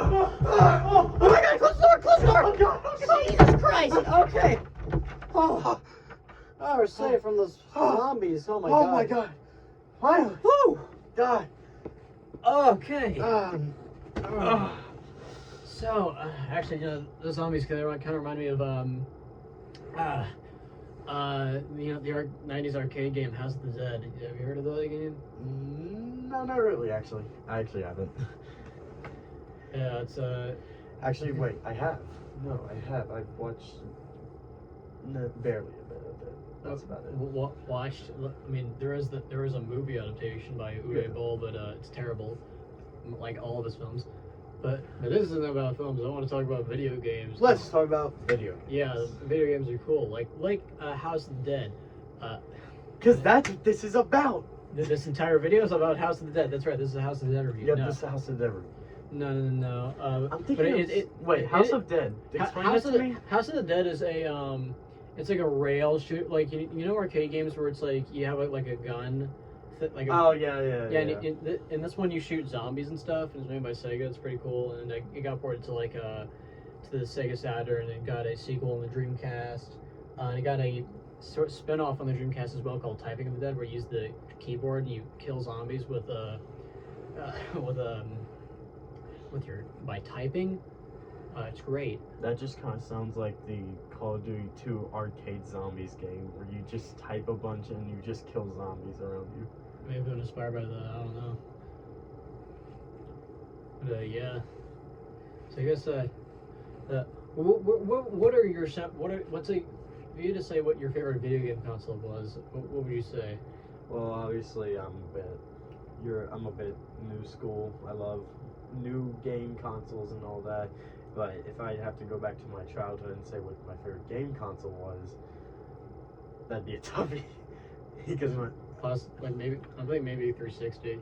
Oh my God! Close the door! Close the door! Oh God! Oh God! Jesus Christ! Okay. Oh, we're safe from those zombies. Oh my God! Oh my God! Finally! Woo! God! Okay. Oh. So, actually, you know, the zombies kind of remind me of you know, the 90s arcade game House of the Dead. Have you heard of that game? No, not really. Actually, I actually haven't. Yeah, it's Actually, wait. I have. No, I have. I've watched barely a bit of it. That's about it. Watched. I mean, there is a movie adaptation by Uwe Boll, but it's terrible, like all of his films. But this isn't about films. I want to talk about video games. Let's talk about video. Yeah, video games are cool. Like House of the Dead. Because that's what this is about. This entire video is about House of the Dead. That's right. This is a House of the Dead review. Yep, No. this is the House of the Dead review. No. I'm thinking. Wait, House of Dead. Explain that to me. House of the Dead is a it's like a rail shoot. Like you know arcade games where it's like you have like a gun. Like Oh yeah. And in this one you shoot zombies and stuff. And it's made by Sega. It's pretty cool. And it got ported to like to the Sega Saturn, and it got a sequel on the Dreamcast. And it got a sort of spin-off on the Dreamcast as well called Typing of the Dead, where you use the keyboard and you kill zombies by typing. It's great. That just kind of sounds like the Call of Duty 2 arcade zombies game, where you just type a bunch and you just kill zombies around you. Maybe been inspired by that. I don't know. But yeah. So I guess what's if you had to say what your favorite video game console was, what would you say? Well, obviously I'm a bit new school. I love new game consoles and all that. But if I have to go back to my childhood and say what my favorite game console was, that'd be a toughie. Because Plus, like maybe 360,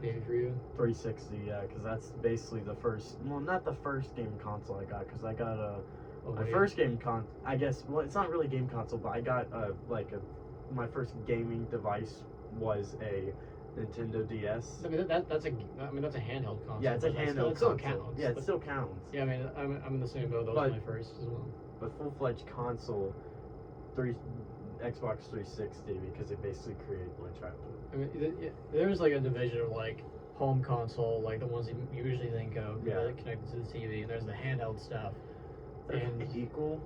maybe for you. 360, yeah, because that's basically the first. Well, not the first game console I got, because I got my first game I guess. Well, it's not really game console, but I got my first gaming device was a Nintendo DS. I mean that's a handheld console. Yeah, it's a handheld it still console. counts. Yeah, it still counts. Yeah, I mean I'm in the same boat. That was my first as well. But full-fledged console, Xbox 360, because it basically created my childhood. I mean, there's like a division of like home console, like the ones you usually think of, that connected to the TV, and there's the handheld stuff. And equal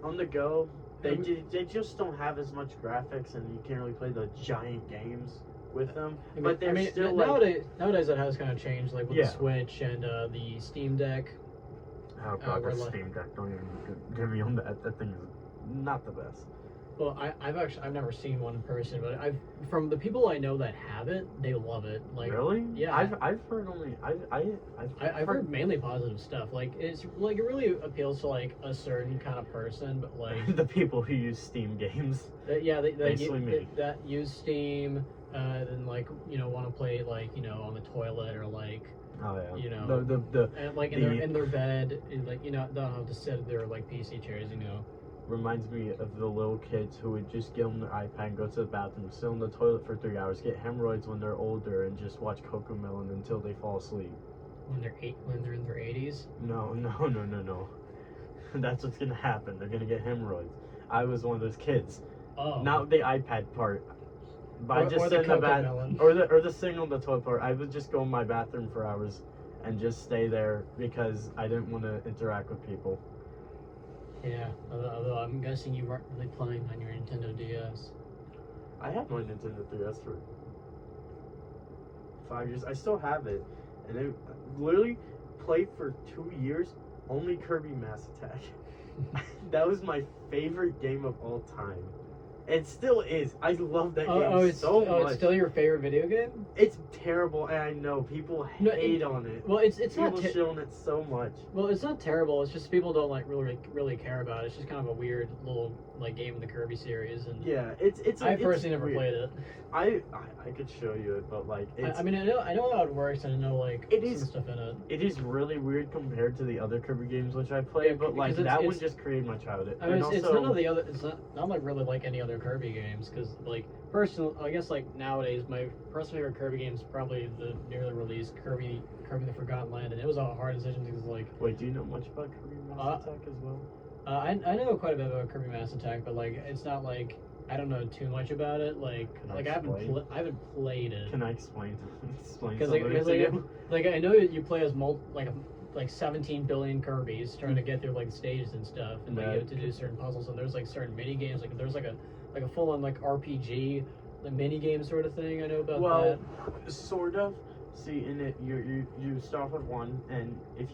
on the go. They just don't have as much graphics, and you can't really play the giant games with them. But they're still nowadays it has kind of changed, like with the Switch and the Steam Deck. Oh god, the Steam Deck! Don't even get me on that. That thing is not the best. Well, I've never seen one in person, but from the people I know that have it, they love it. Like really? Yeah. I've heard only I've heard mainly positive stuff. Like it's like it really appeals to like a certain kind of person, but like the people who use Steam games. Basically me. That use Steam, then like want to play like on the toilet or like. Oh yeah. And like in their bed, and, like don't have to sit in their like PC chairs, Reminds me of the little kids who would just get on their iPad and go to the bathroom, sit on the toilet for 3 hours, get hemorrhoids when they're older, and just watch Cocomelon until they fall asleep. When they're in their 80s? No. That's what's gonna happen. They're gonna get hemorrhoids. I was one of those kids. Oh. Not the iPad part. But I just sit in the bathroom, or the sitting on the toilet part. I would just go in my bathroom for hours and just stay there because I didn't want to interact with people. Yeah, although I'm guessing you weren't really playing on your Nintendo DS. I had my Nintendo DS for 5 years. I still have it, and I literally played for 2 years only Kirby Mass Attack. That was my favorite game of all time. It still is. I love that game so much. It's still your favorite video game? It's terrible, and I know people hate on it. Well, it's people not shit on it so much. Well, it's not terrible. It's just people don't like really care about it. It's just kind of a weird little like game in the Kirby series, and yeah, it's. I personally never played it. I could show you it, but like it's, I mean I know how it works, and I know like some stuff in it. It is really weird compared to the other Kirby games which I played, but like that one just created my childhood. I mean, it's none of the other. It's not like really like any other Kirby games, because like personal, I guess like nowadays, my personal favorite Kirby game is probably the newly released Kirby the Forgotten Land, and it was a hard decision because like. Wait, do you know much about Kirby Mass Attack as well? I know quite a bit about Kirby Mass Attack, but like it's not like I don't know too much about it. Like I haven't played it. Can I explain explain Because something to you? like I know you play as like 17 billion Kirby's trying to get through like stages and stuff, and like you have to do certain puzzles, and there's like certain mini games. Like there's like a full on like RPG, the mini game sort of thing. I know about that. Well, sort of. See, in it, you start off with one, and if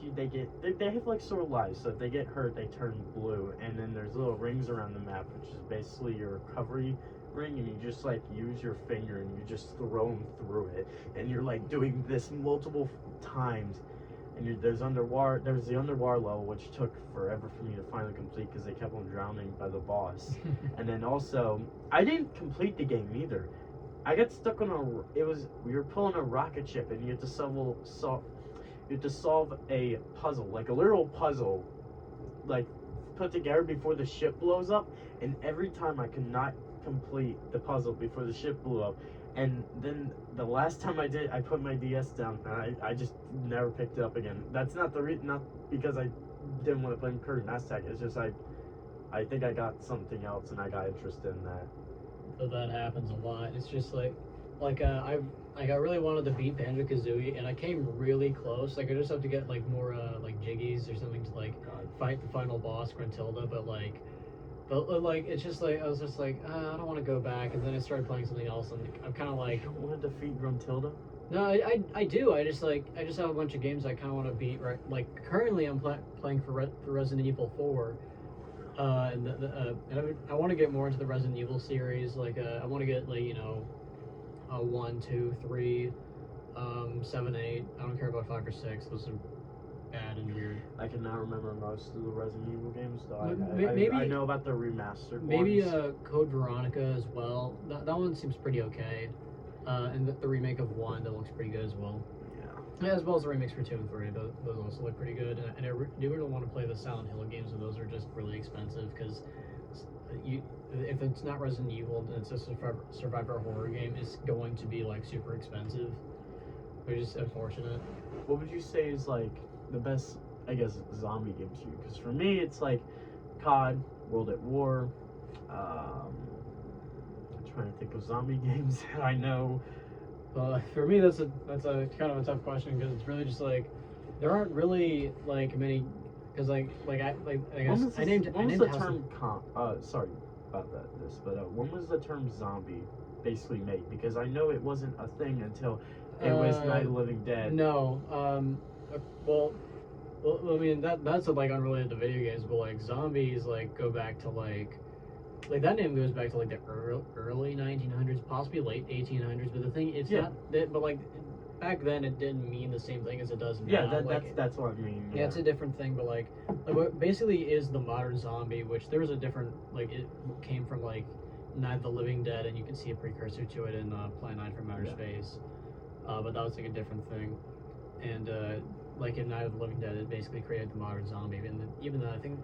they have like sort of lives. So if they get hurt, they turn blue, and then there's little rings around the map, which is basically your recovery ring, and you just like use your finger and you just throw them through it, and you're like doing this multiple times. And there's the underwater level, which took forever for me to finally complete because they kept on drowning by the boss. And then also, I didn't complete the game either. I got stuck on we were pulling a rocket ship, and you have to solve a puzzle, like a literal puzzle, like put together before the ship blows up. And every time I could not complete the puzzle before the ship blew up. And then the last time I did, I put my DS down, and I just never picked it up again. That's not not because I didn't want to play Kirby Mass Attack. It's just I think I got something else, and I got interested in that. So that happens a lot. It's just I really wanted to beat Banjo-Kazooie, and I came really close. Like I just have to get like more like jiggies or something to like fight the final boss, Gruntilda. But it's just like I was just like I don't want to go back, and then I started playing something else, and I'm kind of like. You don't want to defeat Gruntilda? No, I do. I just have a bunch of games I kind of want to beat. Right, like currently I'm playing for Resident Evil 4. And I want to get more into the Resident Evil series. Like, I want to get 1, 2, 3, 7, 8. I don't care about 5 or 6. Those are bad and weird. I cannot remember most of the Resident Evil games, though. I know about the remastered maybe ones. Code Veronica as well. That one seems pretty okay. And the remake of 1 that looks pretty good as well. Yeah, as well as the remakes for 2 and 3, those also look pretty good. And I do really want to play the Silent Hill games, and those are just really expensive because if it's not Resident Evil and it's a survivor horror game, it's going to be like super expensive, which is unfortunate. What would you say is like the best, I guess, zombie games for you? Because for me, it's like COD, World at War. I'm trying to think of zombie games that I know. For me, that's a kind of a tough question because it's really just like there aren't really like many because I guess I named the term sorry about when was the term zombie basically made? Because I know it wasn't a thing until it was Night of the Living Dead. No, well, I mean that's like unrelated to video games, but like zombies like go back to like that name goes back to like the early 1900s, possibly late 1800s. But the thing, it's not that. But like back then, it didn't mean the same thing as it does now. Yeah, that's what I mean. Yeah, it's a different thing. But like what basically is the modern zombie, which there was a different it came from like Night of the Living Dead, and you can see a precursor to it in Plan 9 from Outer Space. But that was like a different thing, and like in Night of the Living Dead, it basically created the modern zombie. And even though I think.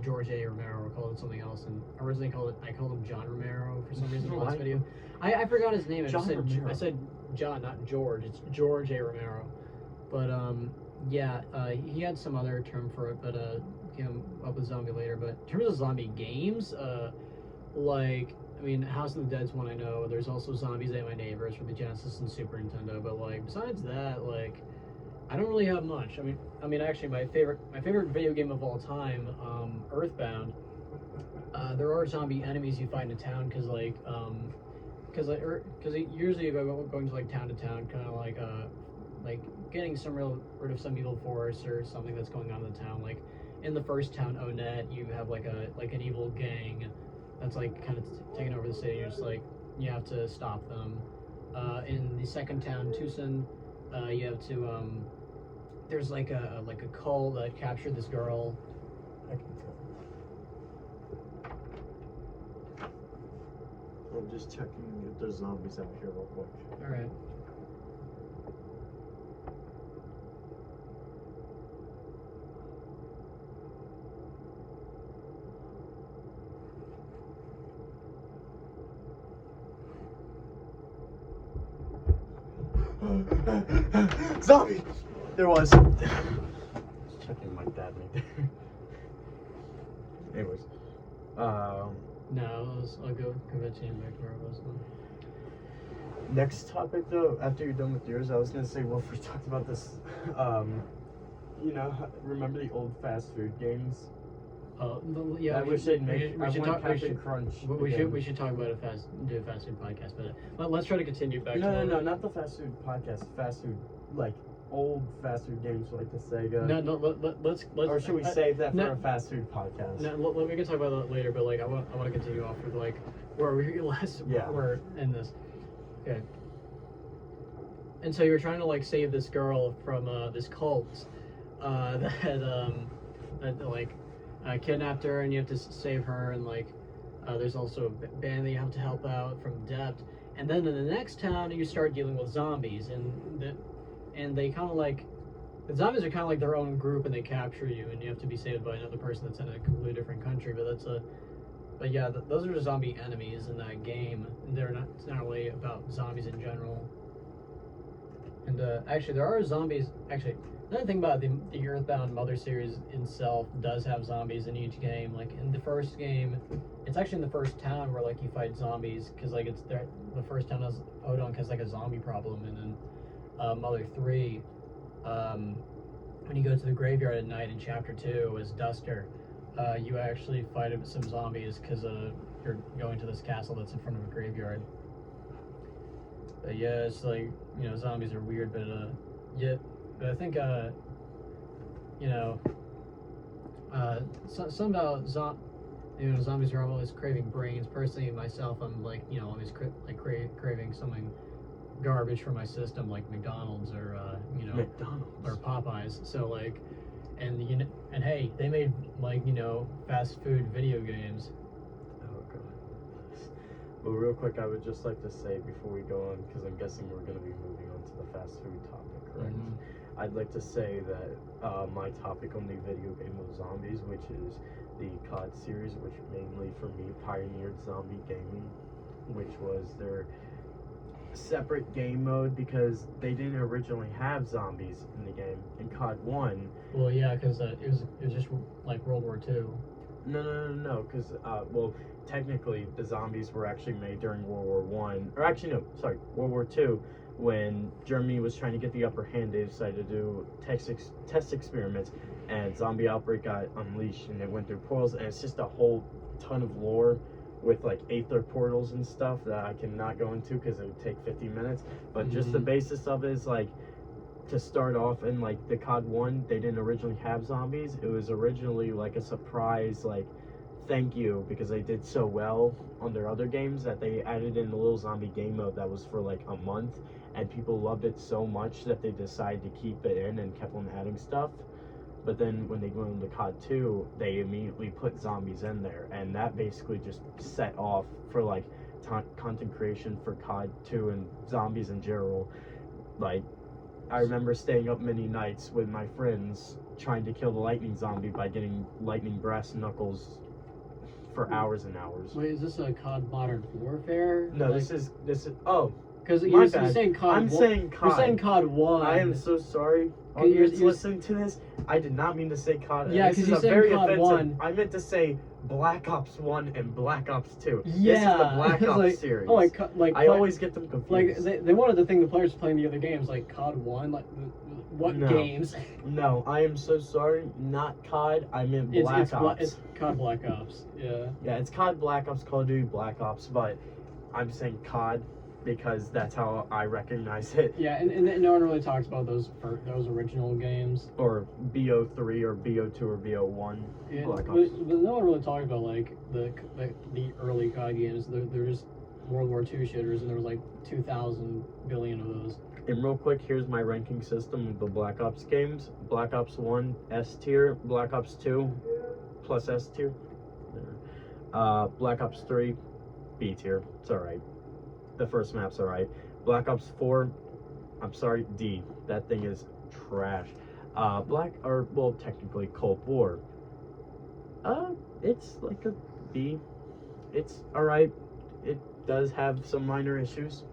George A. Romero called it something else, and originally I called him John Romero for some reason in the last video. I forgot his name. I said John, not George. It's George A. Romero. But he had some other term for it, but came up with zombie later. But in terms of zombie games, House of the Dead's one I know. There's also Zombies Ate My Neighbors for the Genesis and Super Nintendo. But besides that, I don't really have much. Actually, my favorite video game of all time, Earthbound. There are zombie enemies you find in town because usually you go going to town to town, kind of like getting rid of some evil force or something that's going on in the town. Like in the first town, Onet, you have an evil gang that's kind of taking over the city. You're just you have to stop them. In the second town, Tucson, you have to there's a cult that captured this girl. I'm just checking if there's zombies out here real quick. Alright. Zombie! There was. Checking my dad right there. Anyways. No, I'll go convention you back to where I was. Next topic though, after you're done with yours, I was gonna say, well, if we talked about this, you know, remember the old fast food games? Yeah, I wish they'd make. we I should want talk. Captain Crunch. We should talk about do a fast food podcast, but let's try to continue back. No, not the fast food podcast. Fast food, like old fast food games, like the Sega. No. Let's. Or should we save that for a fast food podcast? No, we can talk about that later. But like, I want to continue off with like where we last. Yeah. We're in this. Okay. And so you're trying to like save this girl from this cult that like kidnapped her, and you have to save her, and like there's also a band that you have to help out from depth. And then in the next town, you start dealing with zombies, and they kind of like the zombies are kind of like their own group, and they capture you, and you have to be saved by another person that's in a completely different country. But yeah, those are the zombie enemies in that game. And it's not really about zombies in general. And actually, there are zombies. Actually, another thing about the Earthbound Mother series itself does have zombies in each game. Like in the first game, it's actually in the first town where like you fight zombies, because like it's there. The first town has Odonk has like a zombie problem, and then Mother 3, when you go to the graveyard at night in Chapter 2 as Duster, you actually fight some zombies because you're going to this castle that's in front of a graveyard. But yeah, it's like, you know, zombies are weird, but yeah, but I think you know, some about zombies are always craving brains. Personally, myself, I'm like, you know, always craving something garbage for my system, like McDonald's or you know, McDonald's or Popeyes. So like, and you know, and hey, they made like, you know, fast food video games. Oh god. But real quick, I would just like to say before we go on, because I'm guessing we're going to be moving on to the fast food topic, correct? Mm-hmm. I'd like to say that my topic on the video game of zombies, which is the COD series, which mainly for me pioneered zombie gaming, which was their separate game mode, because they didn't originally have zombies in the game. In COD 1, well, yeah, because it was just like World War II. No, because well, technically the zombies were actually made during World War One, or actually no, sorry, World War Two, when Germany was trying to get the upper hand. They decided to do test experiments, and zombie outbreak got unleashed, and it went through portals, and it's just a whole ton of lore with like aether portals and stuff that I cannot go into because it would take 50 minutes. But just the basis of it is like, to start off in like the COD 1, they didn't originally have zombies. It was originally like a surprise, like thank you, because they did so well on their other games that they added in a little zombie game mode that was for like a month, and people loved it so much that they decided to keep it in and kept on adding stuff. But then when they go into COD 2, they immediately put zombies in there, and that basically just set off for like content creation for COD 2 and zombies in general. Like, I remember staying up many nights with my friends trying to kill the lightning zombie by getting lightning brass knuckles for hours and hours. Wait, is this a COD Modern Warfare? No, like, this is oh. Because you're saying COD. I'm saying COD. You're saying COD 1. I am so sorry. You're listening to this. I did not mean to say COD. Yeah, because you're saying very COD offensive. 1. I meant to say Black Ops 1 and Black Ops 2. Yeah, this is the Black Ops like, series. Oh, I always get them confused. Like they wanted to think the players playing the other games, like COD 1. Like what games? No, I am so sorry. Not COD. I meant Black Ops. It's COD Black Ops. Yeah. Yeah, it's COD Black Ops, Call of Duty Black Ops, but I'm saying COD because that's how I recognize it. Yeah, and no one really talks about those original games. Or BO3 or BO2 or BO1. Yeah, Black but Ops. no one really talks about like the early COD games. They're just World War II shooters, and there was like 2,000 billion of those. And real quick, here's my ranking system of the Black Ops games. Black Ops 1, S tier. Black Ops 2, plus S tier. Black Ops 3, B tier. It's alright. The first map's alright. Black Ops 4, I'm sorry, D. That thing is trash. Technically Cold War. It's like a B. It's alright. It does have some minor issues.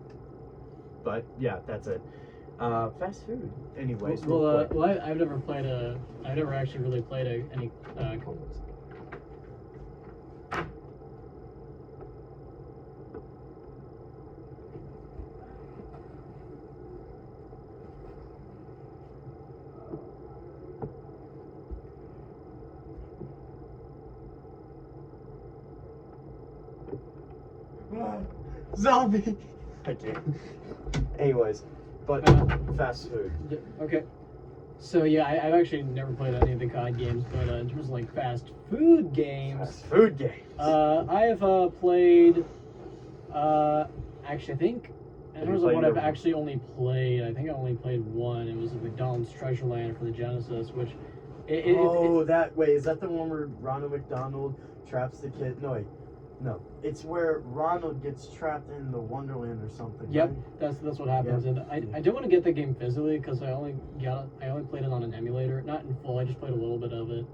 But yeah, that's it. Fast food. Anyways, I've never played I've never actually really played any. Zombie. I can't. Anyways, but fast food. Okay. So yeah, I've actually never played any of the COD games, but in terms of like fast food games, I have played. Actually, I think in terms of what I've actually only played, I think I only played one. It was McDonald's Land for the Genesis, which. Is that the one where Ronald McDonald traps the kid? No, wait. No, it's where Ronald gets trapped in the Wonderland or something. Yep, right? that's what happens. Yep. And I did want to get the game physically because I only played it on an emulator, not in full. I just played a little bit of it.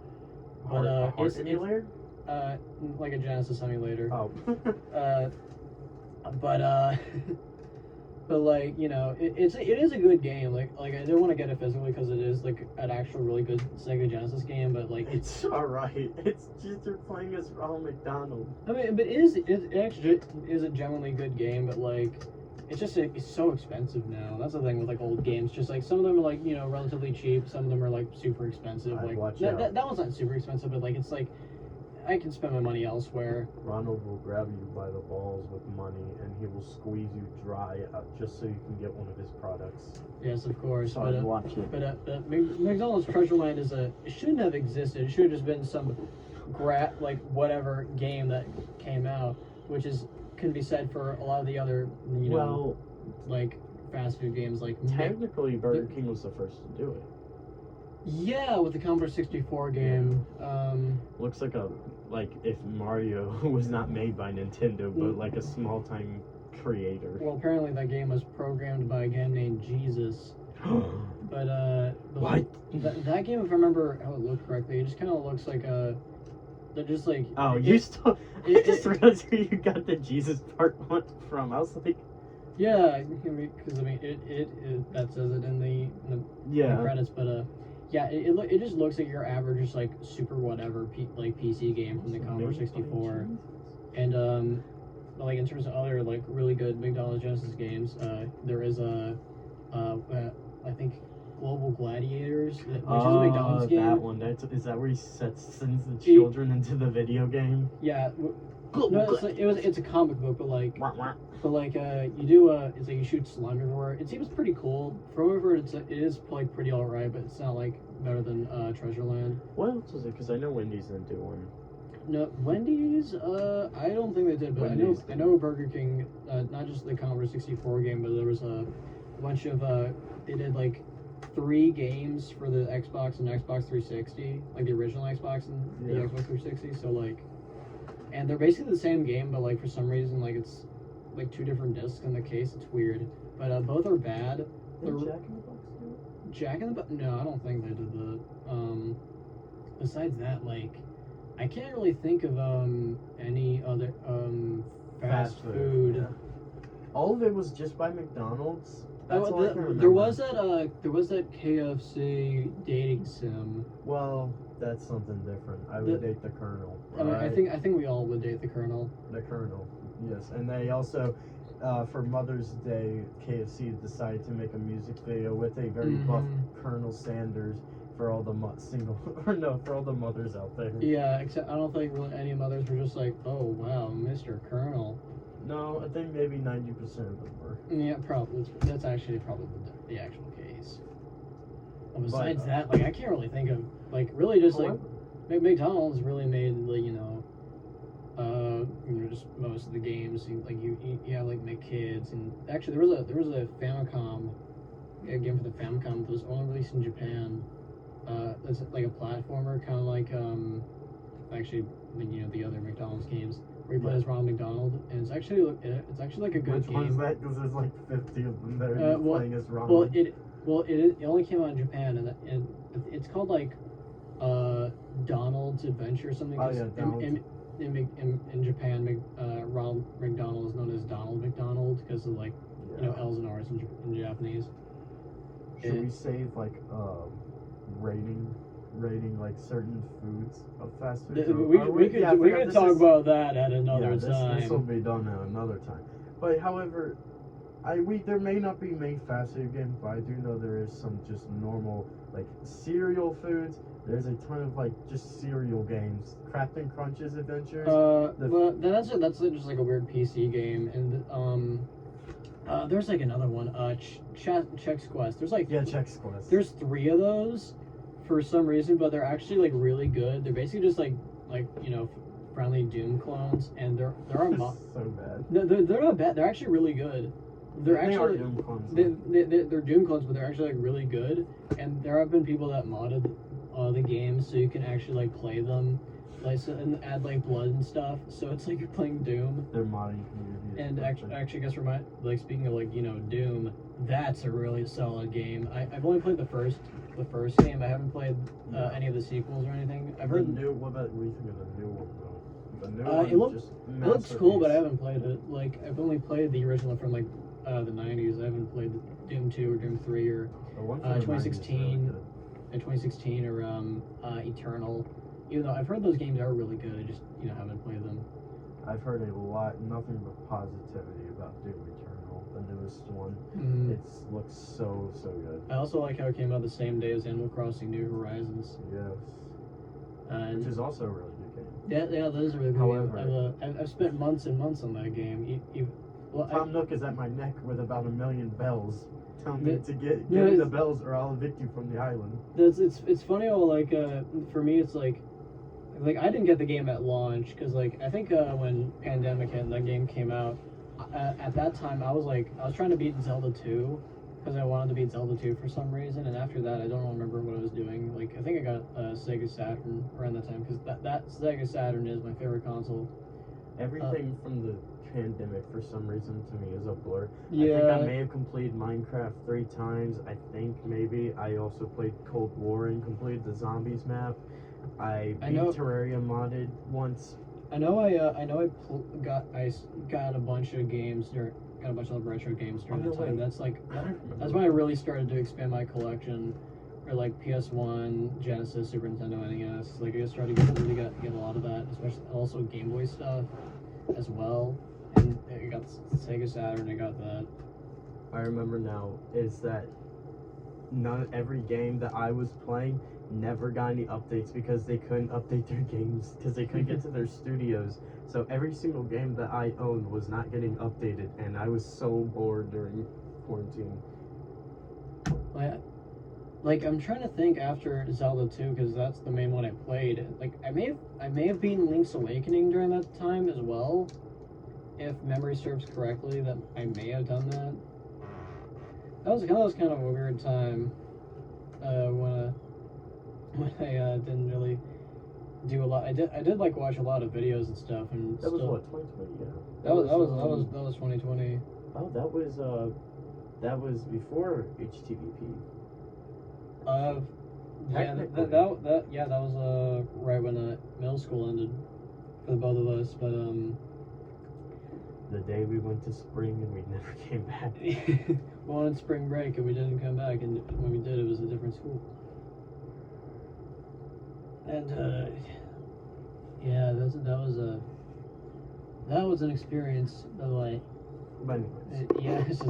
But it's emulator. Like a Genesis emulator. Oh. But like it is a good game. Like I do want to get it physically because it is like an actual really good Sega Genesis game. But like it's alright. It's just you're playing as Ronald McDonald. I mean, but it actually is a genuinely good game. But like it's just it's so expensive now. That's the thing with like old games. Just like some of them are like relatively cheap. Some of them are like super expensive. That one's not super expensive, but like it's like. I can spend my money elsewhere. Ronald will grab you by the balls with money, and he will squeeze you dry just so you can get one of his products. Yes, of course. So I'd watch it. But McDonald's Land it shouldn't have existed. It should have just been some whatever game that came out, which can be said for a lot of the other like fast food games. Like technically, Burger King was the first to do it. Yeah, with the Commodore 64 game. Looks like if Mario was not made by Nintendo, but like a small time creator. Well, apparently that game was programmed by a guy named Jesus. But what? That game, if I remember how it looked correctly, it just kind of looks like they're just like. Oh, I just realized where you got the Jesus part one from. I was like. Yeah, because it that says it in the credits, but yeah, it just looks like your average, just like super whatever PC game from the Commodore 64, and like in terms of other like really good McDonald's Genesis games, there is I think Global Gladiators, which is a McDonald's game. That one. Is that where he sends the children into the video game? Yeah. No, it's a comic book, but like you do it's like you shoot slime everywhere. It seems pretty cool. From whatever it is like pretty alright, but it's not like better than Treasureland. What else is it? Because I know Wendy's didn't do one. No, Wendy's. I don't think they did, but I know Burger King. Not just the Commodore 64 game, but there was a bunch of they did like 3 games for the Xbox and Xbox 360, like the original Xbox and the Xbox 360. So like. And they're basically the same game, but like for some reason, like it's like 2 different discs in the case. It's weird, but both are bad. Jack in the Box? No, I don't think they did that. Besides that, like I can't really think of any other fast food. Yeah. All of it was just by McDonald's. That's all I can remember. There was that KFC dating sim. Well, that's something different. I would date the Colonel. Right? I mean, I think we all would date the Colonel. The Colonel, yes. And they also, for Mother's Day, KFC decided to make a music video with a very buff Colonel Sanders for all the for all the mothers out there. Yeah, except I don't think really any mothers were just like, oh wow, Mr. Colonel. No, I think maybe 90% of them were. Yeah, probably. That's actually probably the actual case. Well, besides that, like I can't really think of like really just like McDonald's really made like just most of the games like you have like McKids, and actually there was a Famicom game for the Famicom that was only released in Japan. It's like a platformer, kind of like actually the other McDonald's games. Where you play as Ronald McDonald, and it's actually like a good game. Which one's that? Because there's like 50 of them that are playing as Ronald. It only came out in Japan, and it's called like Donald's Adventure or something. Oh yeah, Donald. In Japan, Ronald McDonald is known as Donald McDonald because of like L's and R's in Japanese. Should we save like rating like certain foods of fast food? We could talk about that at another time. This will be done at another time. But however, there may not be main fast food games, but I do know there is some just normal like cereal foods. There's a ton of like just cereal games, Crafting Crunches Adventures. Well, that's just like a weird PC game, and there's like another one, Chex Quest. There's like Chex Quest. There's 3 of those for some reason, but they're actually like really good. They're basically just like friendly Doom clones, and there are so bad. No, they're not bad. They're actually really good. They're actually Doom clones. They're Doom clones, but they're actually like really good. And there have been people that modded the games so you can actually like play them, and add like blood and stuff. So it's like you're playing Doom. They're modding community. And actually, guess speaking of like Doom, that's a really solid game. I've only played the first game. I haven't played any of the sequels or anything. I've heard. What do you think of the new one though? The new one it looks cool, but I haven't played it. Like I've only played the original from like the 90s. I haven't played Doom 2 or Doom 3 or 2016 and 2016 or Eternal. Even though I've heard those games are really good, I just haven't played them. I've heard nothing but positivity about Doom Eternal, the newest one. Mm-hmm. It looks so good. I also like how it came out the same day as Animal Crossing New Horizons. Yes. Which is also a really good game. Yeah, that is a really good However, game. I've spent months and months on that game. Tom Nook is at my neck with about 1 million bells. Tell me to get me the bells or I'll evict you from the island. It's funny how for me it's like I didn't get the game at launch because I think when Pandemic hit and that game came out, at that time I was trying to beat Zelda 2 because I wanted to beat Zelda 2 for some reason, and after that I don't remember what I was doing. I think I got Sega Saturn around that time because that Sega Saturn is my favorite console. Everything from the Pandemic for some reason to me is a blur. Yeah. I think I may have completed Minecraft 3 times. I think maybe I also played Cold War and completed the Zombies map. I beat Terraria modded once. I got a bunch of games got a bunch of retro games during that time. That's when I really started to expand my collection. Or PS1, Genesis, Super Nintendo, NES. I just started to get a lot of that, especially also Game Boy stuff as well. And I got Sega Saturn. I got that. I remember now is that every game that I was playing never got any updates because they couldn't update their games because they couldn't get to their studios. So every single game that I owned was not getting updated, and I was so bored during quarantine. I'm trying to think after Zelda 2 because that's the main one I played. I may have beaten Link's Awakening during that time as well, if memory serves correctly. That I may have done that. That was kind of a weird time when I didn't really do a lot. I did watch a lot of videos and stuff, and that was what 2020. Yeah. That was 2020. Oh, that was before HTTP. That was right when middle school ended for the both of us, but the day we went to spring and we never came back. We wanted spring break and we didn't come back, and when we did, it was a different school. And that was an experience that But anyways. it's just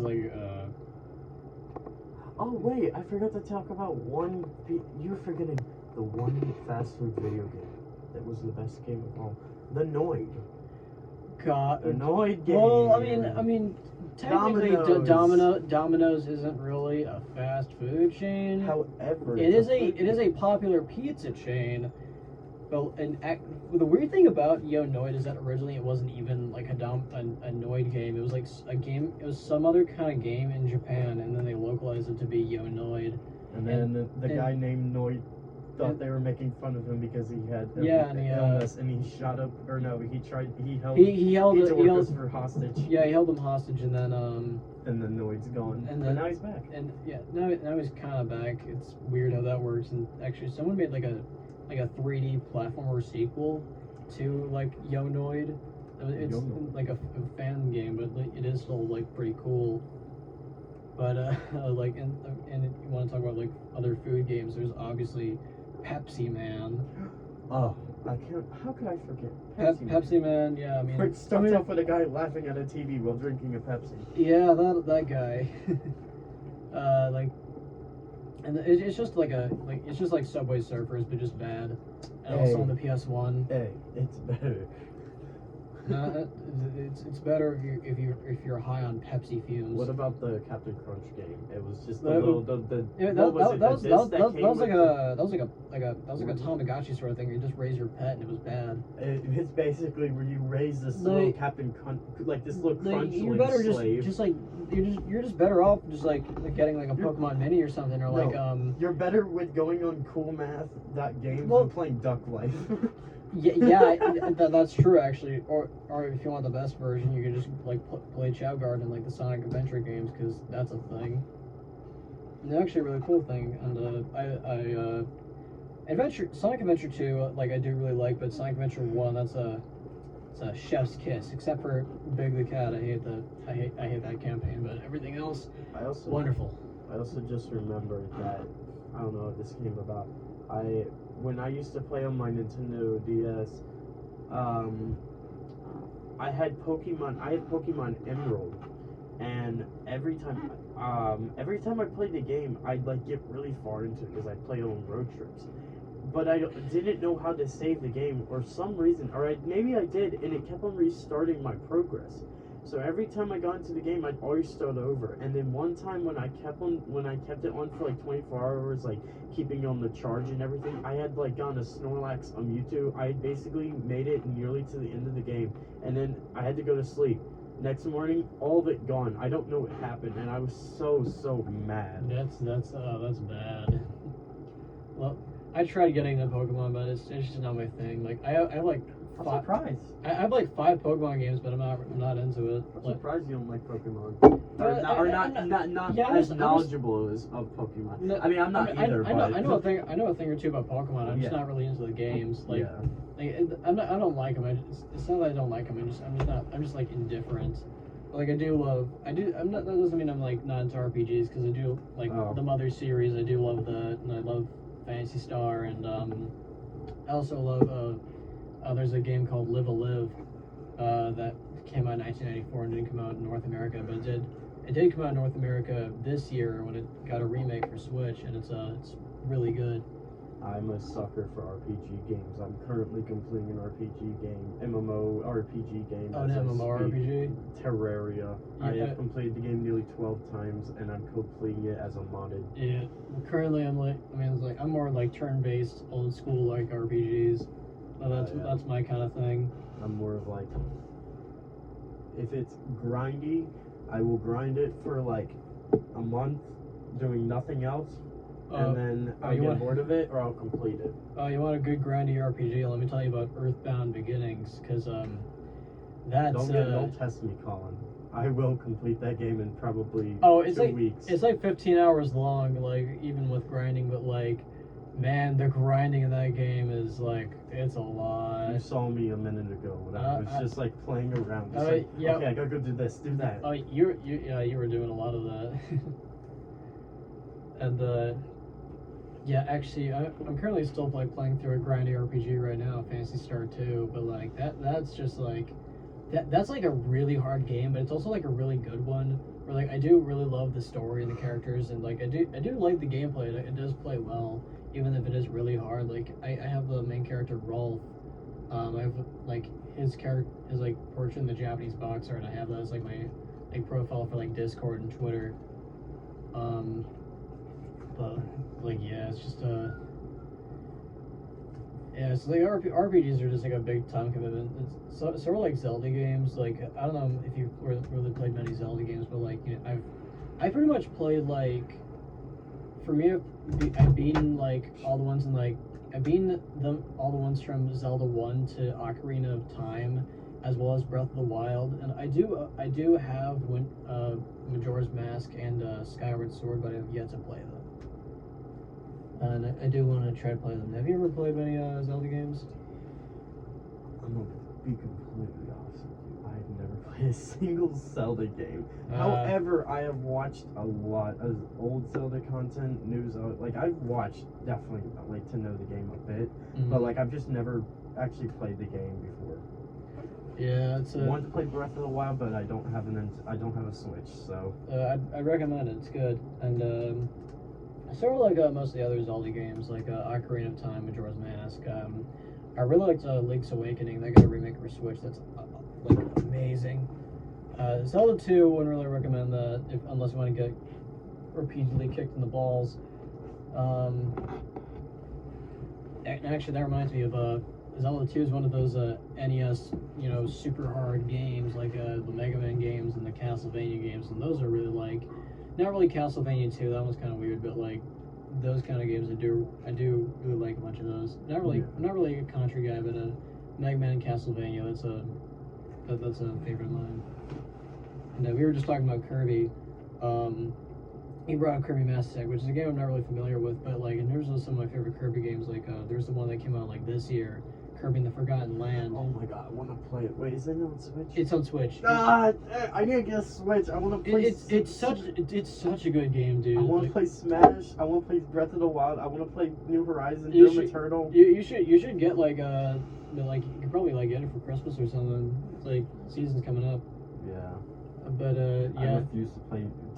Oh wait, I forgot to talk about you're forgetting the one fast food video game that was the best game of all. The Noid. God. The Noid game. Well, I mean, technically, Domino's isn't really a fast food chain. However, it is a popular pizza chain. But the weird thing about Noid is that originally it wasn't even a Noid game. It was a game. It was some other kind of game in Japan, and then they localized it to be Noid. And then the guy named Noid thought they were making fun of him because he had illness, and he shot up. Or no, he held pizza workers for hostage. Yeah, he held them hostage, and then And then Noid's gone. And but now he's back. And now he's kind of back. It's weird how that works. And actually, someone made a 3D platformer sequel to Noid. It's a fan game, but it is still pretty cool. But like, and you want to talk about like other food games? There's obviously Pepsi Man. Oh, I can't. How could I forget Pepsi Man. Yeah, I mean, It starts off with a guy laughing at a TV while drinking a Pepsi. Yeah, that guy. Like, and it's just like it's just like Subway Surfers, but just bad. And also on the PS1. Hey, it's better. No, it's better if you're high on Pepsi fumes. What about the Captain Crunch game? It was just the That- little That was like the- a Tamagotchi sort of thing. You just raise your pet and it was bad. It's basically where you raise this little Captain Crunch, like this little You're better slave. just like you're just better off just like getting like a Pokemon Mini or something, or like You're better with going on coolmath.games Well- and playing Duck Life. That's true actually. Or if you want the best version, you can just like play Chow Garden like the Sonic Adventure games, because that's a thing. And they're actually a really cool thing. And Sonic Adventure 2, like I do really like, but Sonic Adventure 1, it's a chef's kiss. Except for Big the Cat, I hate that campaign, but everything else, wonderful. I also just remembered that I don't know if this came about. When I used to play on my Nintendo DS, I had Pokemon Emerald, and every time I played the game, I'd like get really far into it because I play on road trips. But I didn't know how to save the game, or some reason, maybe I did, and it kept on restarting my progress. So every time I got into the game, I'd always start over. And then one time when I kept it on for like 24 hours, like keeping on the charge and everything, I had like gotten a Snorlax, a Mewtwo. I had basically made it nearly to the end of the game, and then I had to go to sleep. Next morning, all of it gone. I don't know what happened, and I was so mad. That's bad. Well, I tried getting into Pokemon, but it's just not my thing. Like I have like I'm surprised. I have like 5 Pokemon games, but I'm not into it. I'm surprised you don't like Pokemon. Not Yeah, as knowledgeable as of Pokemon. No, I mean, I'm not either. But I know a thing or two about Pokemon. I'm just not really into the games. Like, I don't like them. It's not that I don't like them. I'm just like indifferent. Like that doesn't mean I'm like not into RPGs, because I do like the Mother series. I do love and I love Phantasy Star, and I also love there's a game called Live a Live that came out in 1994 and didn't come out in North America, but it did come out in North America this year when it got a remake for Switch, and it's really good. I'm a sucker for RPG games. I'm currently completing an RPG game, MMORPG game. Oh, an MMORPG? Terraria. Yeah. I have completed the game nearly 12 times, and I'm completing it as a modded. Yeah. Currently, I'm more like turn-based, old school like RPGs. That's my kind of thing. I'm more of like, if it's grindy, I will grind it for like a month, doing nothing else. And then I'll get bored of it, or I'll complete it. Oh, you want a good grindy RPG? Let me tell you about Earthbound Beginnings, because that's don't test me, Colin. I will complete that game in probably 2 weeks. It's like 15 hours long, like even with grinding, but like, man, the grinding in that game is like, it's a lot. You saw me a minute ago when I was just like playing around. Okay, I gotta go do this, do that. Oh, you were doing a lot of that. And yeah, actually, I'm currently still playing through a grindy RPG right now, Phantasy Star 2, but like that's just like that's like a really hard game, but it's also like a really good one. Where like I do really love the story and the characters, and like I do like the gameplay. It does play well, even if it is really hard. Like I have the main character Rolf. I have like his like portrait in the Japanese box art. I have that as like my profile for like Discord and Twitter. But like it's just so like RPGs are just like a big time commitment. It's sort of like Zelda games. Like I don't know if you've really played many Zelda games, but like I've pretty much played like, for me I've beaten like all the ones in like I've beaten all the ones from Zelda 1 to Ocarina of Time, as well as Breath of the Wild, and I do have Majora's Mask and Skyward Sword, but I have yet to play them. And I do want to try to play them. Have you ever played many Zelda games? I'm gonna be completely honest with you. I've never play a single Zelda game. However, I have watched a lot of old Zelda content, news. Like I've watched definitely like to know the game a bit, but like I've just never actually played the game before. Yeah, it's I wanted to play Breath of the Wild, but I don't have a Switch, so. I recommend it. It's good, and sort of like most of the other Zelda games, like Ocarina of Time, Majora's Mask. I really liked Link's Awakening. They got a remake for Switch that's like amazing. Zelda 2 wouldn't really recommend that unless you want to get repeatedly kicked in the balls. Actually, that reminds me of Zelda 2 is one of those NES, super hard games like the Mega Man games and the Castlevania games, and those are really like, not really Castlevania 2. That one's kind of weird, but like those kind of games, I do really like a bunch of those. I'm not really a country guy, but Mega Man and Castlevania, that's a favorite of mine. And we were just talking about Kirby. He brought up Kirby Master Tech, which is a game I'm not really familiar with, but like in terms of some of my favorite Kirby games, like there's the one that came out like this year, Kirby and the Forgotten Land. Oh my god, I want to play it. Wait, is it on Switch? It's on Switch. I need to get a Switch. I want to play. It's such a good game, dude. I want to play Smash. I want to play Breath of the Wild. I want to play New Horizons, Doom Eternal. You should get like you could probably like get it for Christmas or something. It's like season's coming up. Yeah. But I refuse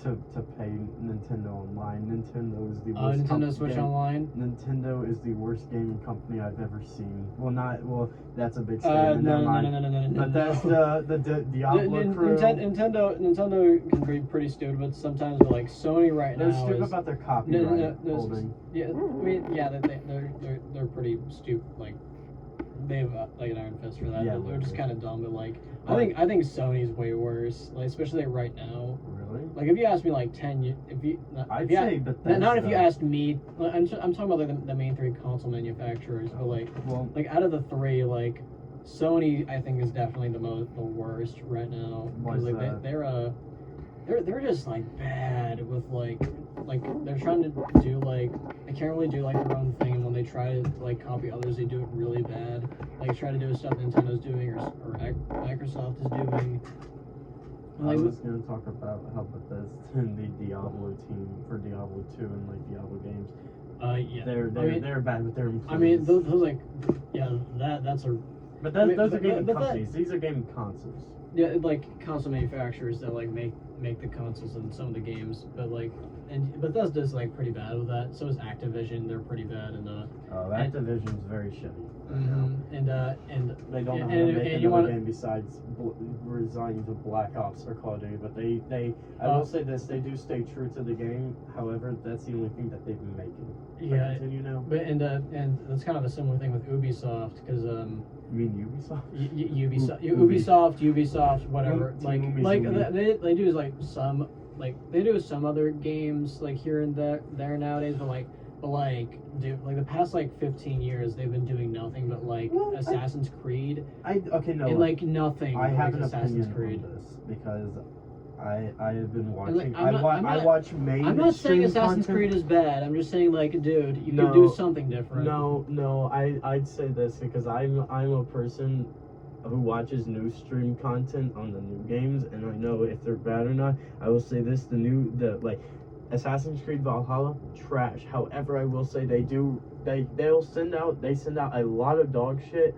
to pay Nintendo Online. Nintendo is the worst. Nintendo Switch Online. Nintendo is the worst gaming company I've ever seen. Well, that's a big statement. No. But that's the Diablo crew. Nintendo can be pretty stupid, but sometimes like Sony right now. They're stupid about their copyright holding. Yeah, I mean, yeah, they're pretty stupid. Like they have like an iron fist for that. Yeah, they're just kind of dumb, but like. I think Sony's way worse, like especially right now. Really? Like if you asked me like 10 years, I'd say Bethesda. Not if you asked me. I'm talking about like the main three console manufacturers, but like out of the three, like Sony I think is definitely the worst right now because like they're just like bad with like they're trying to do like they can't really do like their own thing, and when they try to like copy others they do it really bad. Like try to do stuff Nintendo's doing or Microsoft is doing. I was gonna talk about how Bethesda and the Diablo team for Diablo 2 and like Diablo games. Yeah. They're bad with their employees. I mean those like that's a. But those are gaming companies. These are gaming consoles. Yeah, like console manufacturers that like make the consoles and some of the games, but like and Bethesda's like pretty bad with that. So is Activision. They're pretty bad Activision's very shitty. And they don't know how to make another game besides resigning to Black Ops or Call of Duty. But I will say this: they do stay true to the game. However, that's the only thing that they've been making. Yeah, continue now. But and that's kind of a similar thing with Ubisoft because You mean Ubisoft? Ubisoft, whatever. They do like some other games like here and there nowadays, but dude, like the past like 15 years they've been doing nothing but like Assassin's Creed. And like nothing. I have an Assassin's opinion Creed. on this because I have been watching. Like, I watch mainstream. I'm not saying Assassin's Creed is bad. I'm just saying like, dude, you can do something different. No. I'd say this because I'm a person who watches new stream content on the new games, and I know if they're bad or not. I will say this: Assassin's Creed Valhalla, trash. However, I will say they'll send out a lot of dog shit,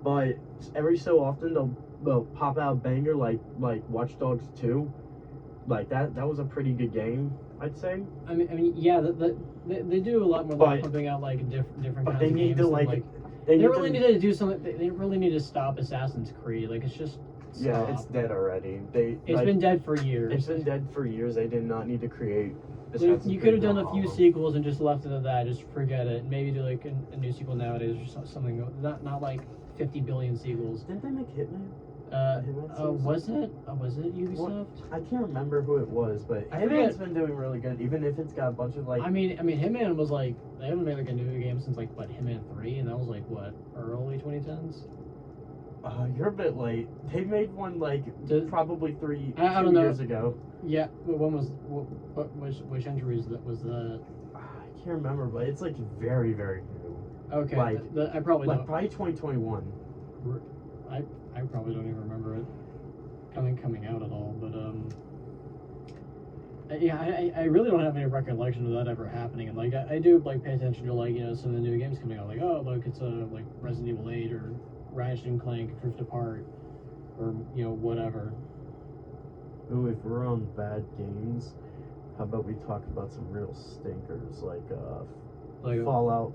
but every so often they'll pop out a banger like Watch Dogs 2. Like that was a pretty good game, I'd say. I mean, yeah, they do a lot more like pumping out like different kinds of games. They really need to do something. They really need to stop Assassin's Creed. Like it's just. Yeah, it's dead already. It's been dead for years. It's been dead for years. They did not need to create. You could have done a few sequels and just left it at that. Just forget it. Maybe do like a new sequel nowadays or something. Not like 50 billion sequels. Didn't they make Hitman? Was it Ubisoft? Well, I can't remember who it was, but Hitman's been doing really good, even if it's got a bunch of like. I mean, Hitman was like they haven't made like a new game since like Hitman 3, and that was like early 2010s. You're a bit late. They made one probably 2 years ago. Yeah, when was which entry was that? I can't remember, but it's like very very new. Okay, I probably don't. Probably 2021. I probably don't even remember it. coming out at all. But yeah, I really don't have any recollection of that ever happening. And like I do like pay attention to like some of the new games coming out. Like look, it's like Resident Evil 8 or Ratchet and Clank Drift Apart or whatever. Ooh, if we're on bad games, how about we talk about some real stinkers like Fallout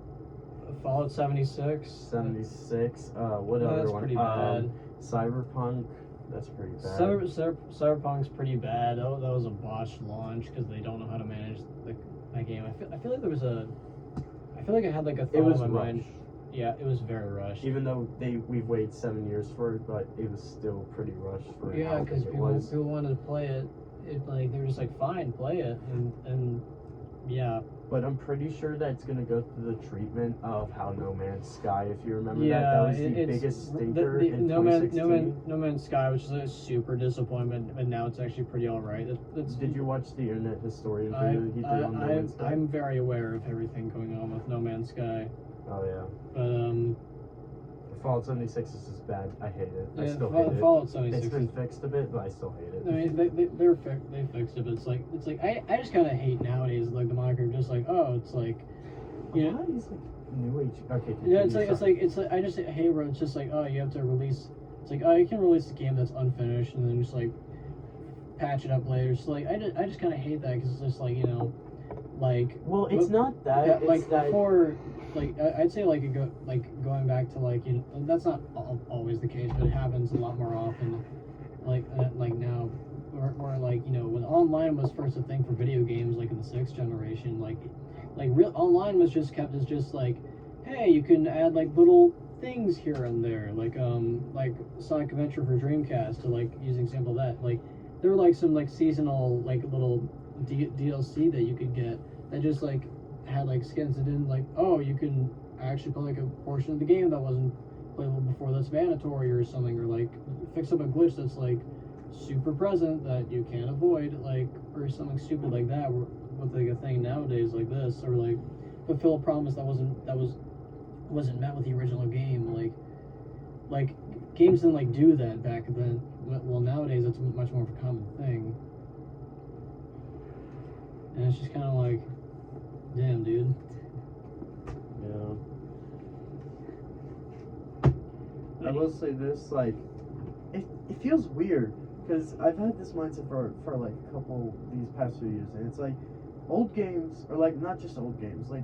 76. 76. What other That's one? pretty bad. Cyberpunk. That's pretty bad. Cyberpunk's pretty bad. That was a botched launch because they don't know how to manage that game. I feel like there was I feel like I had like a thought in my mind. Yeah, it was very rushed. Even though we've waited 7 years for it, but it was still pretty rushed for yeah, because people wanted to play it. Like they were just like, fine, play it, and yeah. But I'm pretty sure that's gonna go through the treatment of how No Man's Sky, if you remember yeah, that was the biggest stinker in 2016. No Man's Sky, which is a super disappointment, but now it's actually pretty alright. Did you watch the Internet Historian video he did on No Man's Sky? I'm very aware of everything going on with No Man's Sky. Oh yeah. But Fallout 76 is just bad. I hate it. Yeah, I still hate it. Fallout 76. It's been fixed a bit, but I still hate it. I mean, they fixed it, but it's like I just kind of hate nowadays like the moniker just like it's like He's like new age. Okay. Yeah, it's like I just hate where it's just like you have to release. It's like you can release a game that's unfinished and then just like patch it up later. So like I just kind of hate that because it's just like like. Well, it's not that. Yeah, it's like that before. Like I'd say like going back to like that's not always the case, but it happens a lot more often. Like now, where like when online was first a thing for video games, like in the 6th generation, like real online was just kept as just like, hey, you can add like little things here and there, like Sonic Adventure for Dreamcast, to like use an example of that. Like there were like some like seasonal like little DLC that you could get that just like had like skins that didn't like you can actually play like a portion of the game that wasn't playable before that's mandatory or something, or like fix up a glitch that's like super present that you can't avoid, like, or something stupid like that with like a thing nowadays like this, or like fulfill a promise that wasn't met with the original game. Like games didn't like do that back then. Well, nowadays it's much more of a common thing, and it's just kind of like, damn, dude. Yeah. I will say this, like, it feels weird, because I've had this mindset for like a couple these past few years, and it's like, old games, or like, not just old games, like,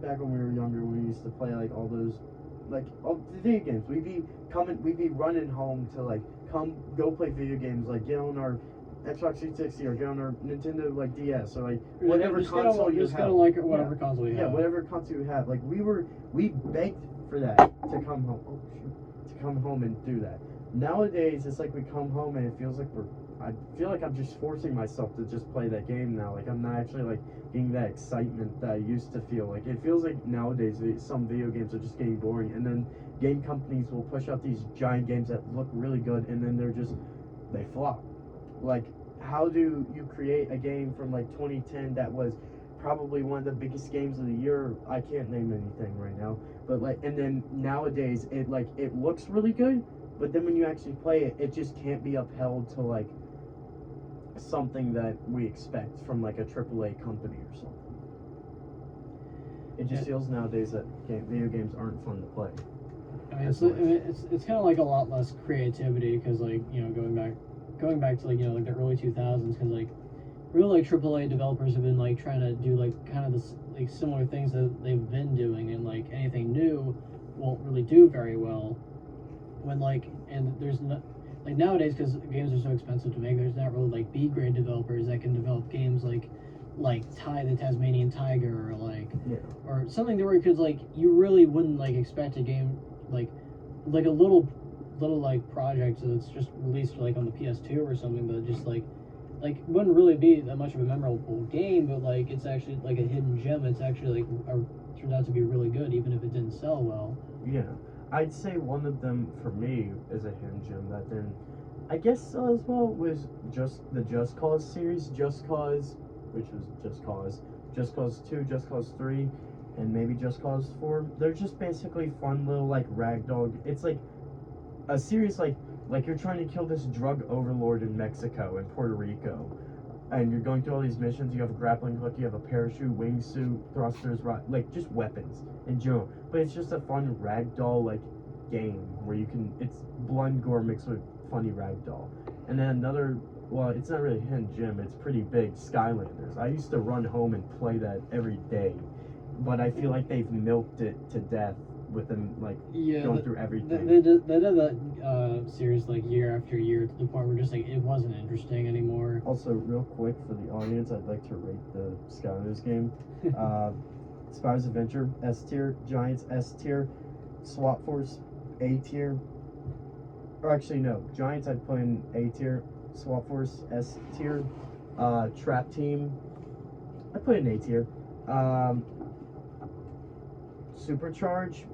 back when we were younger, when we used to play, like, all those, like, all the video games, we'd be running home to, like, go play video games, like, get on our Xbox 360 or get on our Nintendo like DS or like whatever console you have. Like whatever console you have. Yeah, whatever console you have. Like we begged for that to come home. Oh shoot, to come home and do that. Nowadays it's like we come home and it feels like I feel like I'm just forcing myself to just play that game now. Like I'm not actually like getting that excitement that I used to feel. Like it feels like nowadays some video games are just getting boring, and then game companies will push out these giant games that look really good and then they flop. Like, how do you create a game from like 2010 that was probably one of the biggest games of the year? I can't name anything right now, but like, and then nowadays it looks really good, but then when you actually play it, it just can't be upheld to like something that we expect from like a AAA company or something. It just feels nowadays that video games aren't fun to play. I mean, it's kind of like a lot less creativity because like going back to like like the early 2000s, because like real like AAA developers have been like trying to do like kind of this like similar things that they've been doing, and like anything new won't really do very well when and there's not like nowadays, because games are so expensive to make, there's not really like B grade developers that can develop games like the Tasmanian Tiger, or something where because like you really wouldn't like expect a game like a little like project that's just released like on the PS2 or something, but just like wouldn't really be that much of a memorable game, but like it's actually like a hidden gem. It's actually turned out to be really good, even if it didn't sell well. Yeah, I'd say one of them for me is a hidden gem that then I guess as well was just the Just Cause series, Just Cause, which was Just Cause 2, Just Cause 3, and maybe Just Cause 4. They're just basically fun little like ragdoll. It's like a series like Like, you're trying to kill this drug overlord in Mexico and Puerto Rico. And you're going through all these missions. You have a grappling hook, you have a parachute, wingsuit, thrusters, like just weapons in general. But it's just a fun ragdoll like game where you can. It's blood gore mixed with funny ragdoll. And then another. Well, it's not really a hidden gem. It's pretty big. Skylanders. I used to run home and play that every day, but I feel like they've milked it to death with them like going through everything. They did that series like year after year to the point where just like it wasn't interesting anymore. Also, real quick for the audience, I'd like to rate the Skylanders game. Spyro's Adventure S tier, Giants S tier, SWAT Force A tier. Or actually no, Giants I'd put in A tier, SWAT Force S tier, Trap Team I put in A tier. Supercharge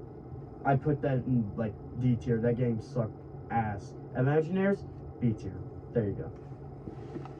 I put that in like D tier. That game sucked ass. Imagineers, B tier. There you go.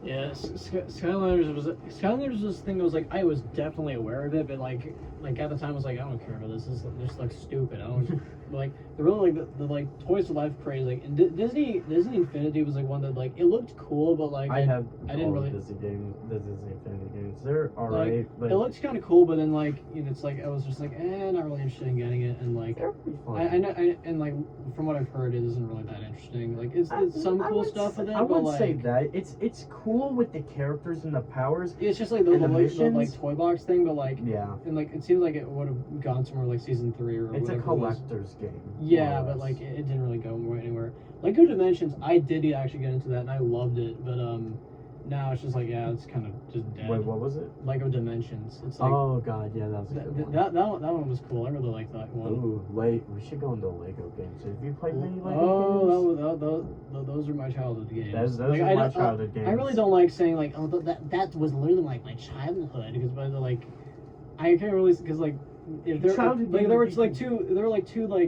Yeah, Skylanders was this thing that was like I was definitely aware of it, but like at the time I was like I don't care about this. This just like stupid. I don't like the really like the like Toys to Life craze like and Disney Infinity was like one that like it looked cool, but like I didn't really the Disney Infinity games. They're alright, like, but it looks kind of cool, but then like you know it's like I was just like not really interested in getting it, and like they're pretty fun. I know and like from what I've heard, it isn't really that interesting. Like it's some cool stuff with it. I but wouldn't say like, that. It's cool with the characters and the powers. it's just like the like toy box thing, but like Yeah. and like it seems like it would have gone somewhere like season 3 or It's a whatever collector's game. Yeah, but like it didn't really go anywhere. Lego Dimensions, I did actually get into that and I loved it, but now it's just like it's kind of just dead. Wait, what was it? Lego Dimensions. It's like Oh god, yeah, that was a good one. that one was cool. I really liked that one. Ooh, we should go into Lego games. Have you played many Lego games? Those are my childhood games. Those like, are my childhood games. I really don't like saying like that was literally like my childhood because by the like I can't really because like if there like there were like two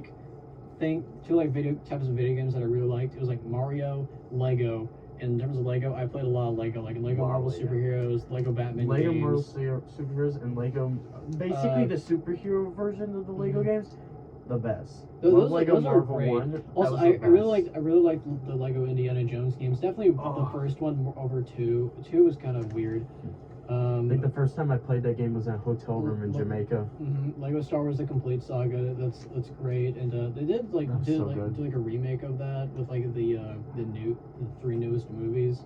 video types of video games that I really liked. It was like Mario, Lego. And in terms of Lego, I played a lot of Lego, like Lego Marvel Superheroes, Lego Batman Lego games. Marvel Superheroes and Lego, basically the superhero version of the Lego games, the best. Those Lego are Marvel great. 1. Also, I really liked the Lego Indiana Jones games. Definitely the first one over 2. 2 was kind of weird. Like the first time I played that game was in a hotel room in Jamaica. Lego Star Wars: The Complete Saga. That's great, and they did a remake of that with like the 3 newest movies,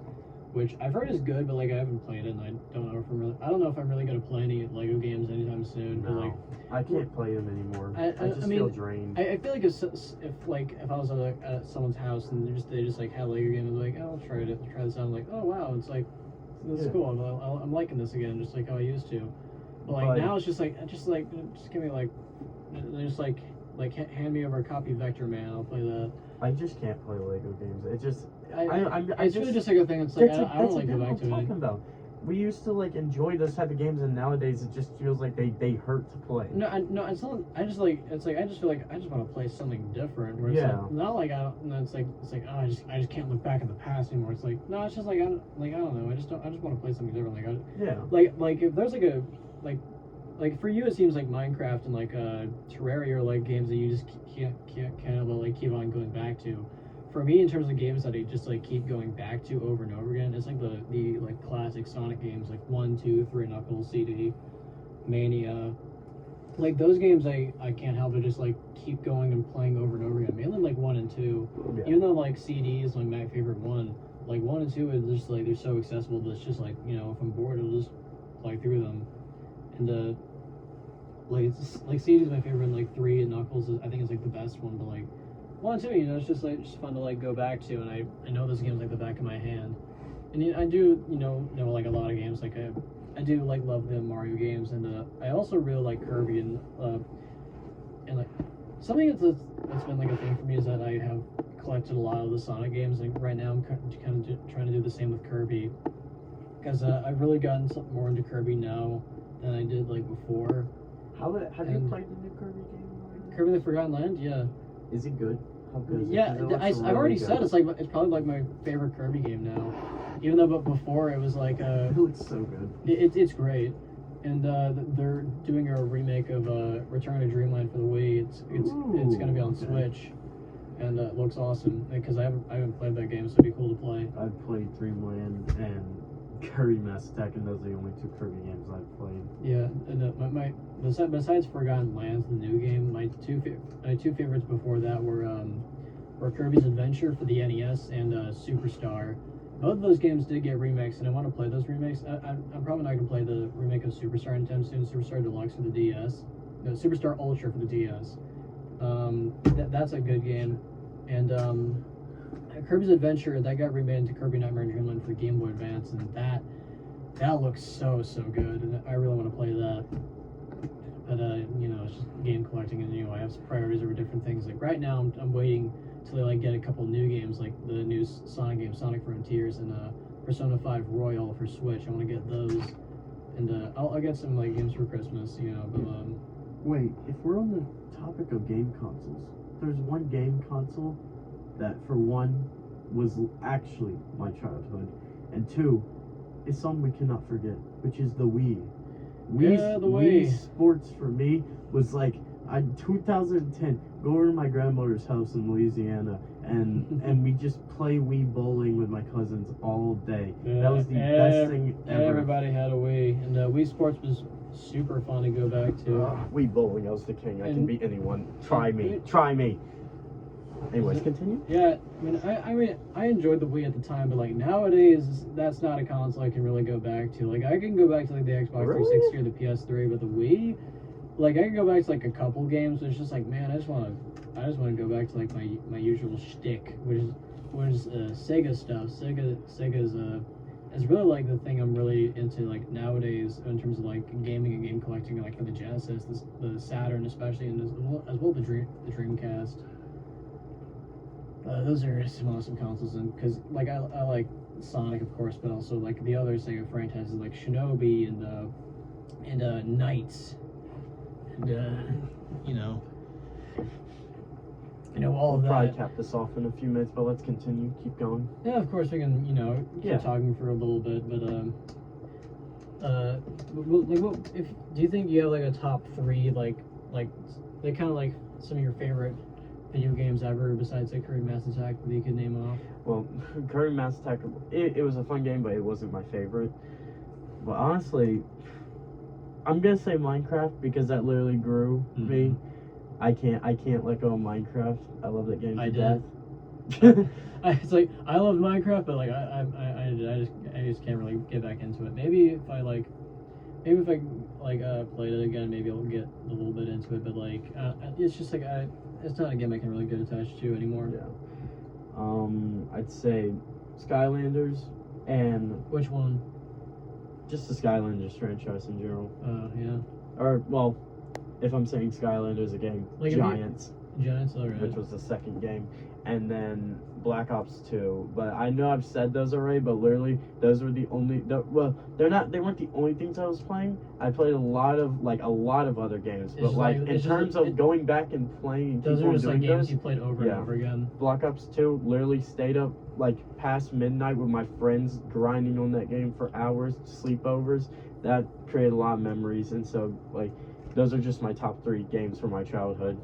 which I've heard is good, but like I haven't played it, and I don't know if I'm really gonna play any Lego games anytime soon. No, like I can't play them anymore. I just feel drained. I feel like if I was at someone's house and they just like had a Lego game, and like I'll try this out. I'm like, oh wow, it's like. This is cool. I'm liking this again, just like how I used to. But like now, it's just give me hand me over a copy of Vector Man. I'll play that. I just can't play Lego games. It just it's really just like a thing. It's like I don't like go back to it. About. We used to like enjoy those type of games, and nowadays it just feels like they hurt to play. No, it's not. I just feel like I just want to play something different. Where it's like, not like I don't. No, it's like oh, I just can't look back in the past anymore. It's like no, it's just like I don't know. I just want to play something different. Like if there's like a like for you it seems like Minecraft and like Terraria are like games that you just can't like keep on going back to. For me, in terms of games that I just like keep going back to over and over again, it's like the like classic Sonic games like 1, 2, 3 Knuckles, CD, Mania. Like those games, I can't help but just like keep going and playing over and over again. Mainly like 1 and 2. Yeah. Even though like CD is like my favorite one, like 1 and 2 is just like they're so accessible that it's just like if I'm bored, I'll just play through them. And like it's just, like CD is my favorite. And like 3 and Knuckles I think is like the best one, but like. 1 and 2, it's just fun to like go back to, and I know those games like the back of my hand, and I do know like a lot of games. Like I do like love the Mario games, and I also really like Kirby, and like something that's been like a thing for me is that I have collected a lot of the Sonic games. Like right now, I'm kind of trying to do the same with Kirby, because I've really gotten more into Kirby now than I did like before. Have you played the new Kirby game? Kirby: The Forgotten Land, yeah. Is it good? How good is it? Yeah, I've already said it's probably like my favorite Kirby game now. Even though, but before it was like it looks so good. It's great, and they're doing a remake of Return to Dreamland for the Wii. It's gonna be on Switch. and it looks awesome because I haven't played that game, so it'd be cool to play. I've played Dreamland and Kirby Mass Attack, and those are the only 2 Kirby games I've played. Yeah, and besides Forgotten Lands, the new game, my two favorites before that were Kirby's Adventure for the NES and Superstar. Both of those games did get remakes, and I want to play those remakes. I'm probably not gonna play the remake of Superstar anytime soon. Superstar Deluxe for the DS, no, Superstar Ultra for the DS. That's a good game, and Kirby's Adventure that got remade into Kirby Nightmare Dreamland for the Game Boy Advance, and that looks so good, and I really want to play that. But it's just game collecting, and I have some priorities over different things. Like right now, I'm waiting till they like get a couple new games, like the new Sonic game, Sonic Frontiers, and Persona 5 Royal for Switch. I want to get those, and I'll get some like games for Christmas, But Wait, if we're on the topic of game consoles, there's one game console that, for one, was actually my childhood, and 2, is something we cannot forget, which is the Wii. Yeah, the Wii. Wii Sports for me was like, in 2010, go over to my grandmother's house in Louisiana, and we just play Wii bowling with my cousins all day. That was the best thing ever. Everybody had a Wii, and Wii Sports was super fun to go back to. Wii bowling, I was the king. I can beat anyone. Try me. Anyways, continue. Yeah, I mean, I enjoyed the Wii at the time, but like nowadays, that's not a console I can really go back to. Like I can go back to like the Xbox 360 or the PS3, but the Wii, like I can go back to like a couple games. But it's just like, man, I just want to go back to like my usual shtick, which is Sega stuff. Sega's is really like the thing I'm really into like nowadays in terms of like gaming and game collecting, like for the Genesis, the Saturn especially, and as well the Dreamcast. Those are some awesome consoles, and because like I like Sonic, of course, but also like the other Sega franchises like Shinobi and Knights, and all of that. We'll probably cap this off in a few minutes, but let's continue. Keep going. Yeah, of course we can. Keep talking for a little bit, but do you think you have like a top 3 like kind of like some of your favorite video games ever besides like Kirby Mass Attack that you could name off? Well, Kirby Mass Attack, it was a fun game, but it wasn't my favorite. But honestly, I'm gonna say Minecraft because that literally grew me. I can't let go of Minecraft. I love that game to death. It's like I love Minecraft, but like I just can't really get back into it. Maybe if I played it again, maybe I'll get a little bit into it. But like it's just like it's not a game I can really get attached to anymore. Yeah. I'd say Skylanders and which one? Just the Skylanders franchise in general. Yeah. Or well, if I'm saying Skylanders again, like Giants. Giants, alright. Which was the second game, and then Black Ops 2. But I know I've said those already, but literally those were the only. They weren't the only things I was playing. I played a lot of other games, but like in terms of going back and playing, those are just like games you played over and over again. Black Ops 2, literally stayed up like past midnight with my friends grinding on that game for hours, sleepovers. That created a lot of memories, and so like those are just my top 3 games from my childhood.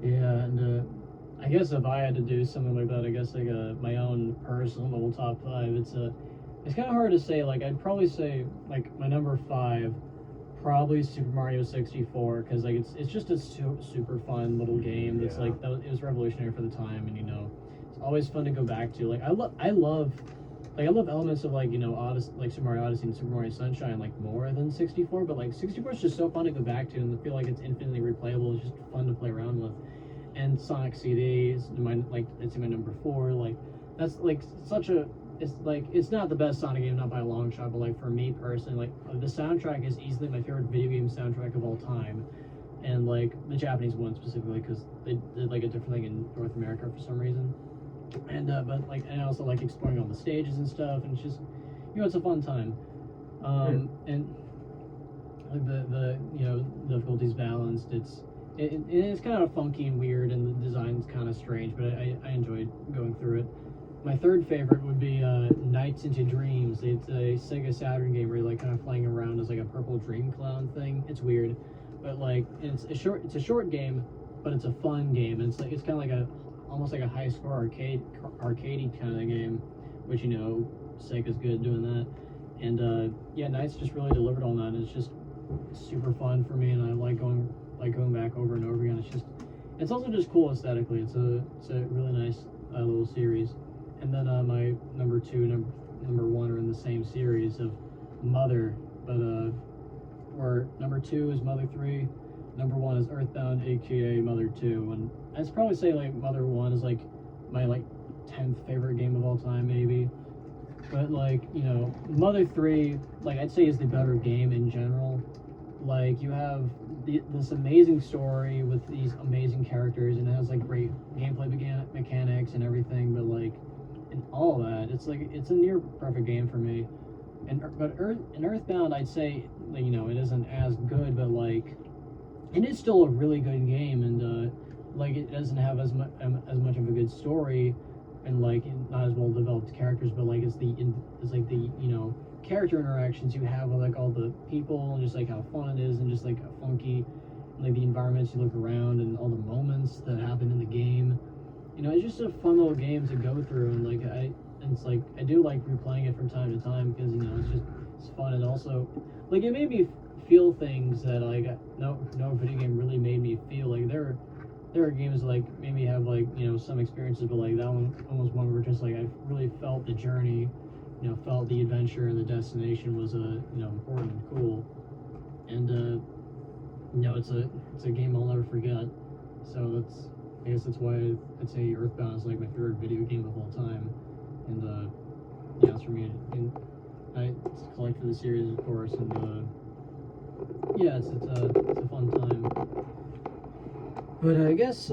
Yeah, and I guess if I had to do something like that, I guess like my own personal little top 5, it's kind of hard to say. Like I'd probably say like my number 5, probably Super Mario 64, because like it's just a super fun little game that's like it was revolutionary for the time, and it's always fun to go back to. Like I love elements of like Odyssey, like Super Mario Odyssey and Super Mario Sunshine like more than 64, but like 64 is just so fun to go back to, and I feel like it's infinitely replayable. It's just fun to play around with. And Sonic CD is in my number 4. Like that's like it's not the best Sonic game, not by a long shot, but like for me personally, like the soundtrack is easily my favorite video game soundtrack of all time, and like the Japanese one specifically because they did like a different thing in North America for some reason. And but like and I also like exploring all the stages and stuff, and it's just it's a fun time. And like the difficulty's balanced. It's kind of funky and weird, and the design's kind of strange, but I enjoyed going through it. My third favorite would be Nights into Dreams. It's a Sega Saturn game where you're like kind of flying around as like a purple dream clown thing. It's weird, but like it's a short game, but it's a fun game. And it's kind of like a almost like a high score arcadey kind of game, which Sega's good at doing that. And yeah, Knights just really delivered on that. And it's just super fun for me, and I like going back over and over again. It's also just cool aesthetically. It's a really nice little series. And then my number 2, number 1 are in the same series of Mother, but where number 2 is Mother 3, number 1 is Earthbound, aka Mother 2, and I'd probably say like Mother 1 is like my 10th favorite game of all time, maybe. But Mother 3, I'd say is the better game in general. You have this amazing story with these amazing characters, and it has great gameplay mechanics and everything. But and all that, it's a near perfect game for me. But Earthbound, I'd say it isn't as good, but it is still a really good game, and it doesn't have as much of a good story, and not as well developed characters, but it's the character interactions you have with all the people, and just how fun it is, and just how funky, the environments you look around, and all the moments that happen in the game. It's just a fun little game to go through, and I do like replaying it from time to time because it's fun, and also it made me feel things that no video game really made me feel. There are games made me have some experiences, but that one was one where just I really felt the journey, felt the adventure, and the destination was important and cool, and it's a game I'll never forget. So I guess that's why I'd say Earthbound is my favorite video game of all time, and yeah, it's for me. And I collected the series, of course, and yeah, it's a fun time. But I guess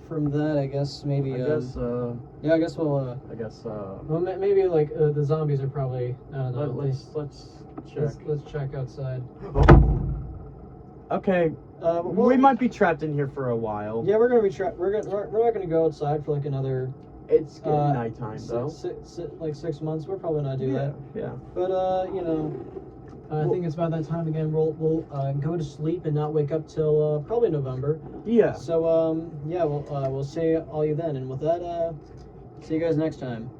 from that, I guess maybe yeah, I guess we'll well, maybe the zombies are probably let's check. Let's check outside. Okay. We might be trapped in here for a while. Yeah, we're gonna be trapped. We're not gonna go outside for another. It's getting nighttime though. 6 months. We'll probably not do that. Yeah. But I think it's about that time again. We'll go to sleep and not wake up till probably November. Yeah. So yeah, we'll see all you then. And with that, see you guys next time.